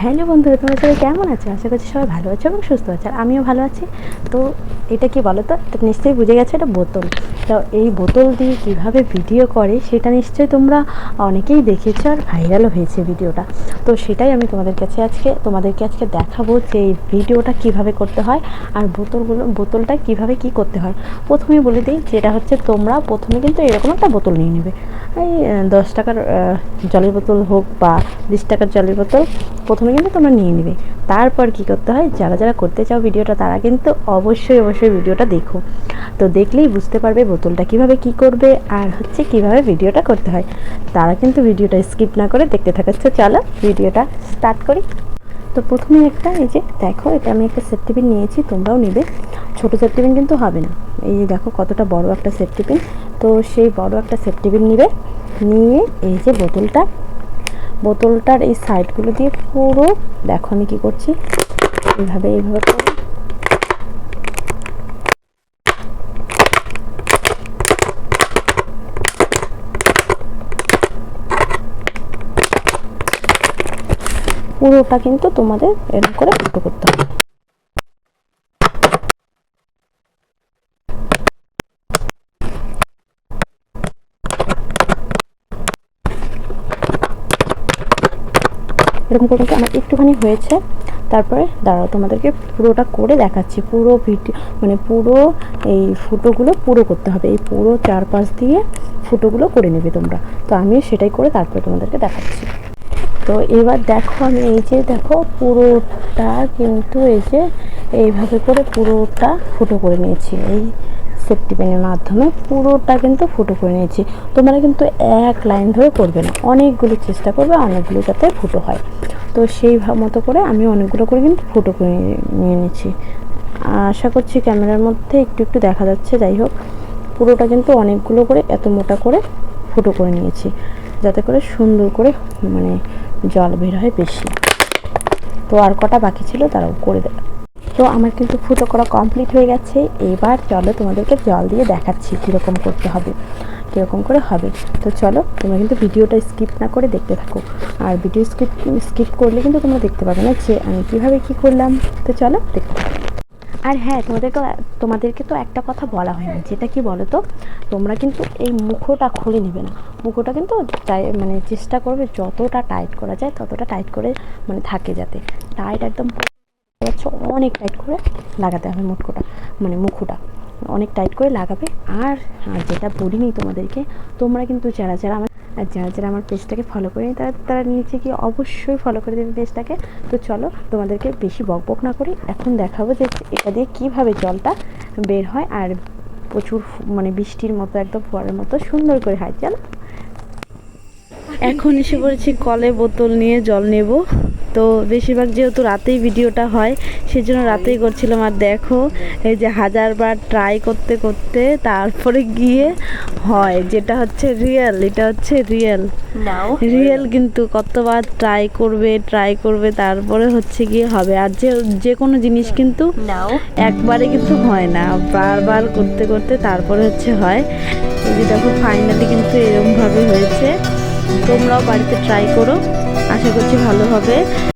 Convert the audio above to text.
Hello বন্ধুরা, তোমরা সবাই কেমন আছো? আশা করছি সবাই ভালো আছো এবং সুস্থ আছো, আর আমিও ভালো আছি। তো এটা কি বলো তো, এটা নিশ্চয়ই বুঝে গেছো, এটা বোতল। তো এই বোতল দিয়ে কীভাবে ভিডিও করে সেটা নিশ্চয়ই তোমরা অনেকেই দেখেছো, আর ভাইরালও হয়েছে ভিডিওটা। তো সেটাই আমি তোমাদেরকে আজকে দেখাবো যে এই ভিডিওটা কিভাবে করতে হয়, আর বোতলটা কিভাবে কি করতে হয়। প্রথমে বলে দিই, যেটা হচ্ছে তোমরা প্রথমে কিন্তু এরকম একটা বোতল নিয়ে নেবে। এই 10 টাকার জলের বোতল হোক বা 20 টাকার জলের বোতল প্রথমে কিন্তু তোমরা নিয়ে নেবে। তারপর কি করতে হয়, যারা যারা করতে চাও ভিডিওটা তারা কিন্তু অবশ্যই ভিডিওটা দেখো। তো দেখলেই বুঝতে পারবে বোতলটা কিভাবে কি করবে, আর হচ্ছে কিভাবে ভিডিওটা করতে হয়। তারা কিন্তু ভিডিওটা স্কিপ না করে দেখতে থাকাচ্ছে। চলো ভিডিওটা স্টার্ট করি। তো প্রথমে একটা, এই যে দেখো, এটা আমি একটা সেফটি পিন নিয়েছি, তোমরাও নেবে। ছোটো সেফটি পিন কিন্তু হবে না। এই যে দেখো কতটা বড় একটা সেফটি পিন। তো সেই বড় একটা সেফটি পিন নিবে, নিয়ে এই যে বোতলটার এই সাইডগুলো দিয়ে পুরো, দেখো আমি কি করছি, এইভাবে করে পুরোটা কিন্তু তোমাদের এরকম করে ফুটো করতে হবে। এরকম করে আমার একটুখানি হয়েছে। তারপরে দাঁড়াও, তোমাদেরকে পুরোটা করে দেখাচ্ছি। পুরো ভিডিও মানে পুরো এই ফুটোগুলো পুরো করতে হবে, এই পুরো চারপাশ দিয়ে ফুটোগুলো করে নেবে তোমরা। তো আমিও সেটাই করে তারপরে তোমাদেরকে দেখাচ্ছি। তো এবার দেখো, আমি এই যে দেখো পুরোটা কিন্তু এই যে এইভাবে করে পুরোটা ফুটো করে নিয়েছি। এই সেফটি পিনের মাধ্যমে পুরোটা কিন্তু ফুটো করে নিয়েছি। তোমরা কিন্তু এক লাইন ধরে করবে না, অনেকগুলো চেষ্টা করবে, অনেকগুলো যাতে ফুটো হয়। তো সেই মতো করে আমি অনেকগুলো করে কিন্তু ফুটো করে নিয়ে নিচ্ছি। আশা করছি ক্যামেরার মধ্যে একটু একটু দেখা যাচ্ছে। যাই হোক, পুরোটা কিন্তু অনেকগুলো করে এত মোটা করে ফুটো করে নিয়েছি, যাতে করে সুন্দর করে মানে জল বের হয় বেশি। তো আর কটা বাকি ছিল তারাও করে দেবে। তো আমার কিন্তু ফুটো করা কমপ্লিট হয়ে গেছে। এবার চলো তোমাদেরকে জল দিয়ে দেখাচ্ছি কীরকম করতে হবে, কীরকম করে হবে। তো চলো, তোমরা কিন্তু ভিডিওটা স্কিপ না করে দেখতে থাকো। আর ভিডিও স্কিপ করলে কিন্তু তোমরা দেখতে পাবে না যে আমি কীভাবে কী করলাম। তো চলো দেখতে থাকো। আর হ্যাঁ, তোমাদেরকে তো একটা কথা বলা হয়নি, যেটা কি বলো তো, তোমরা কিন্তু এই মুখোটা খুলে নেবে না। মুখোটা কিন্তু মানে চেষ্টা করবে যতটা টাইট করা যায় ততটা টাইট করে মানে থাকে, যাতে টাইট একদম অনেক টাইট করে লাগাতে হবে। মুখোটা অনেক টাইট করে লাগাবে। আর যেটা বলিনি তোমাদেরকে, তোমরা কিন্তু যারা যারা আমার পেজটাকে ফলো করেনি তারা নিচে গিয়ে অবশ্যই ফলো করে দেবে পেজটাকে। তো চলো, তোমাদেরকে বেশি বকবক না করি, এখন দেখাবো যে এটা দিয়ে কীভাবে জলটা বের হয়, আর প্রচুর মানে বৃষ্টির মতো একদম ফোয়ারার মতো সুন্দর করে হয়। চলো, এখন এসে পড়েছি কলে বোতল নিয়ে জল নেব। তো বেশিরভাগ যেহেতু রাতেই ভিডিওটা হয়, সেই জন্য রাতেই করছিলাম। আর দেখো, এই যে হাজারবার ট্রাই করতে করতে তারপরে গিয়ে হয়, যেটা হচ্ছে রিয়েল। এটা হচ্ছে রিয়েল কিন্তু কতবার ট্রাই করবে তারপরে হচ্ছে গিয়ে হবে। আর যে কোনো জিনিস কিন্তু একবারে কিন্তু হয় না, বারবার করতে করতে তারপরে হচ্ছে হয়। এই যে দেখো, ফাইনালি কিন্তু এরকমভাবে হয়েছে। তোমরাও বাড়িতে ট্রাই করো, আশা করছি ভালো হবে।